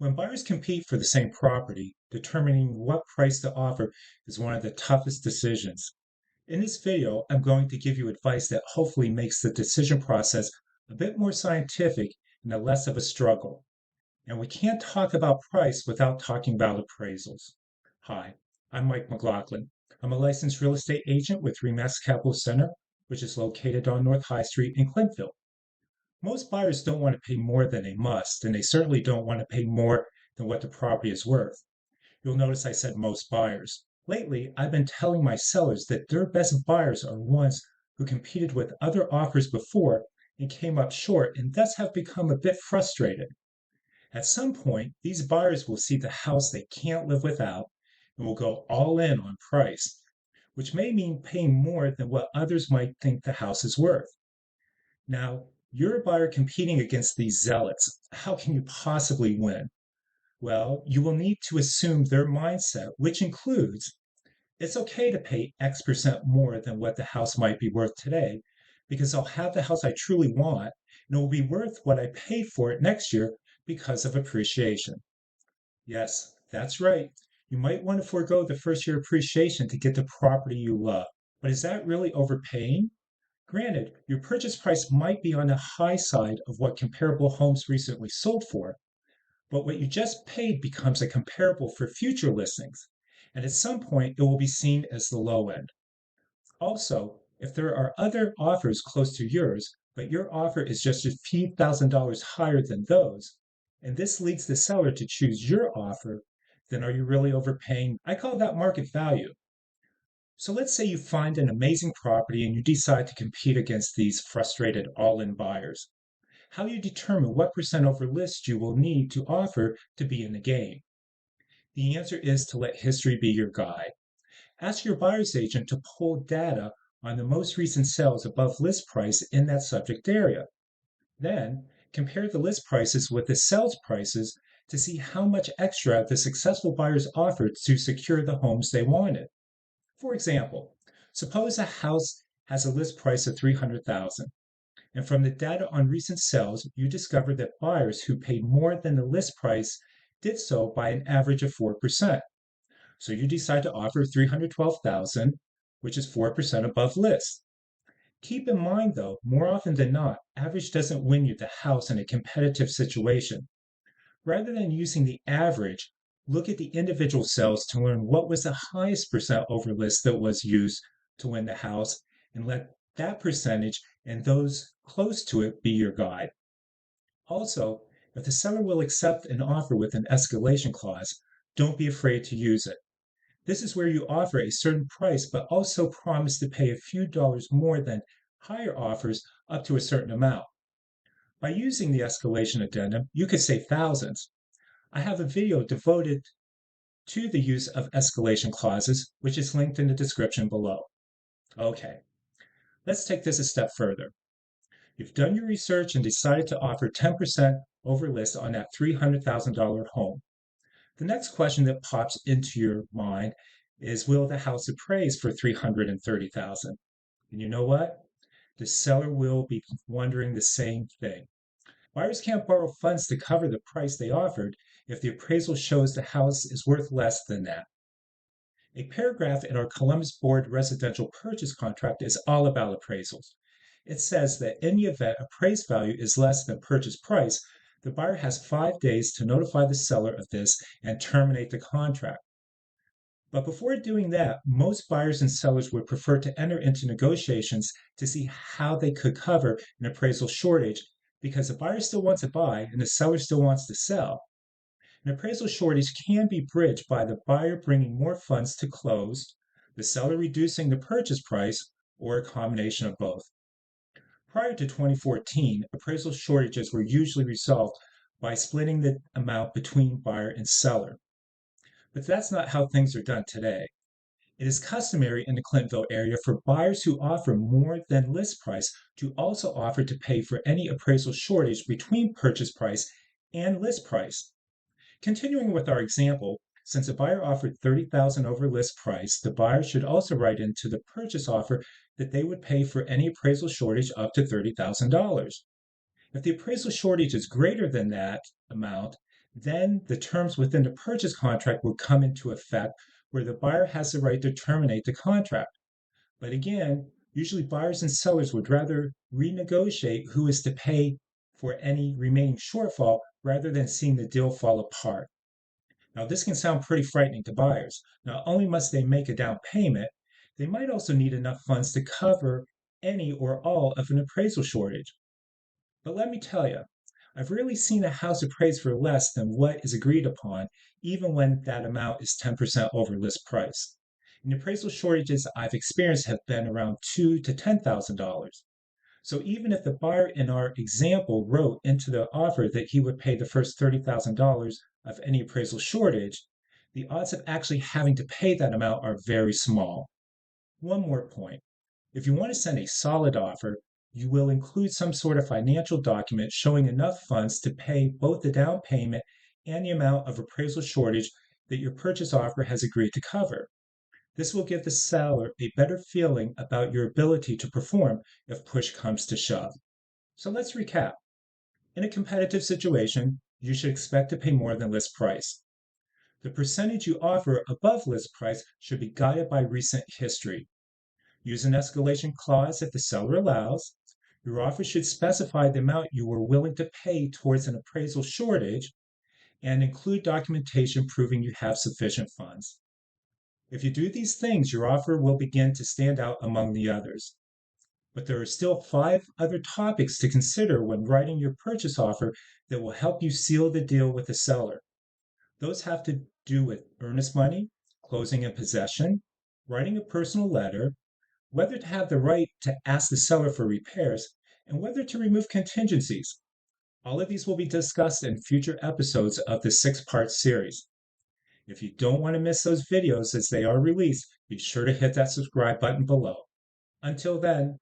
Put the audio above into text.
When buyers compete for the same property, determining what price to offer is one of the toughest decisions. In this video, I'm going to give you advice that hopefully makes the decision process a bit more scientific and less of a struggle. And we can't talk about price without talking about appraisals. Hi, I'm Mike McLaughlin. I'm a licensed real estate agent with Remax Capital Center, which is located on North High Street in Clintonville. Most buyers don't want to pay more than they must, and they certainly don't want to pay more than what the property is worth. You'll notice I said most buyers. Lately, I've been telling my sellers that their best buyers are ones who competed with other offers before and came up short and thus have become a bit frustrated. At some point, these buyers will see the house they can't live without and will go all in on price, which may mean paying more than what others might think the house is worth. Now, you're a buyer competing against these zealots. How can you possibly win? Well, you will need to assume their mindset, which includes it's okay to pay X% more than what the house might be worth today because I'll have the house I truly want and it will be worth what I paid for it next year because of appreciation. Yes, that's right. You might want to forego the first year appreciation to get the property you love. But is that really overpaying? Granted, your purchase price might be on the high side of what comparable homes recently sold for, but what you just paid becomes a comparable for future listings, and at some point it will be seen as the low end. Also, if there are other offers close to yours, but your offer is just a few $1,000s higher than those, and this leads the seller to choose your offer, then are you really overpaying? I call that market value. So let's say you find an amazing property and you decide to compete against these frustrated all-in buyers. How do you determine what percent over list you will need to offer to be in the game? The answer is to let history be your guide. Ask your buyer's agent to pull data on the most recent sales above list price in that subject area. Then, compare the list prices with the sales prices to see how much extra the successful buyers offered to secure the homes they wanted. For example, suppose a house has a list price of $300,000, and from the data on recent sales, you discover that buyers who paid more than the list price did so by an average of 4%. So you decide to offer $312,000, which is 4% above list. Keep in mind though, more often than not, average doesn't win you the house in a competitive situation. Rather than using the average, look at the individual sales to learn what was the highest percent over list that was used to win the house, and let that percentage and those close to it be your guide. Also, if the seller will accept an offer with an escalation clause, don't be afraid to use it. This is where you offer a certain price, but also promise to pay a few dollars more than higher offers up to a certain amount. By using the escalation addendum, you could save thousands. I have a video devoted to the use of escalation clauses, which is linked in the description below. Okay, let's take this a step further. You've done your research and decided to offer 10% over list on that $300,000 home. The next question that pops into your mind is, will the house appraise for $330,000? And you know what? The seller will be wondering the same thing. Buyers can't borrow funds to cover the price they offered if the appraisal shows the house is worth less than that. A paragraph in our Columbus Board residential purchase contract is all about appraisals. It says that in the event appraised value is less than purchase price, the buyer has 5 days to notify the seller of this and terminate the contract. But before doing that, most buyers and sellers would prefer to enter into negotiations to see how they could cover an appraisal shortage because the buyer still wants to buy and the seller still wants to sell. An appraisal shortage can be bridged by the buyer bringing more funds to close, the seller reducing the purchase price, or a combination of both. Prior to 2014, appraisal shortages were usually resolved by splitting the amount between buyer and seller. But that's not how things are done today. It is customary in the Clintonville area for buyers who offer more than list price to also offer to pay for any appraisal shortage between purchase price and list price. Continuing with our example, since a buyer offered $30,000 over list price, the buyer should also write into the purchase offer that they would pay for any appraisal shortage up to $30,000. If the appraisal shortage is greater than that amount, Then the terms within the purchase contract would come into effect where the buyer has the right to terminate the contract. But again, usually buyers and sellers would rather renegotiate who is to pay for any remaining shortfall rather than seeing the deal fall apart. Now, this can sound pretty frightening to buyers. Not only must they make a down payment, they might also need enough funds to cover any or all of an appraisal shortage. But let me tell you, I've rarely seen a house appraised for less than what is agreed upon, even when that amount is 10% over list price. And appraisal shortages I've experienced have been around $2,000 to $10,000. So even if the buyer in our example wrote into the offer that he would pay the first $30,000 of any appraisal shortage, the odds of actually having to pay that amount are very small. One more point. If you want to send a solid offer, you will include some sort of financial document showing enough funds to pay both the down payment and the amount of appraisal shortage that your purchase offer has agreed to cover. This will give the seller a better feeling about your ability to perform if push comes to shove. So let's recap. In a competitive situation, you should expect to pay more than list price. The percentage you offer above list price should be guided by recent history. Use an escalation clause if the seller allows. Your offer should specify the amount you are willing to pay towards an appraisal shortage and include documentation proving you have sufficient funds. If you do these things, your offer will begin to stand out among the others. But there are still 5 other topics to consider when writing your purchase offer that will help you seal the deal with the seller. Those have to do with earnest money, closing and possession, writing a personal letter, whether to have the right to ask the seller for repairs, and whether to remove contingencies. All of these will be discussed in future episodes of the 6-part series. If you don't want to miss those videos as they are released, be sure to hit that subscribe button below. Until then,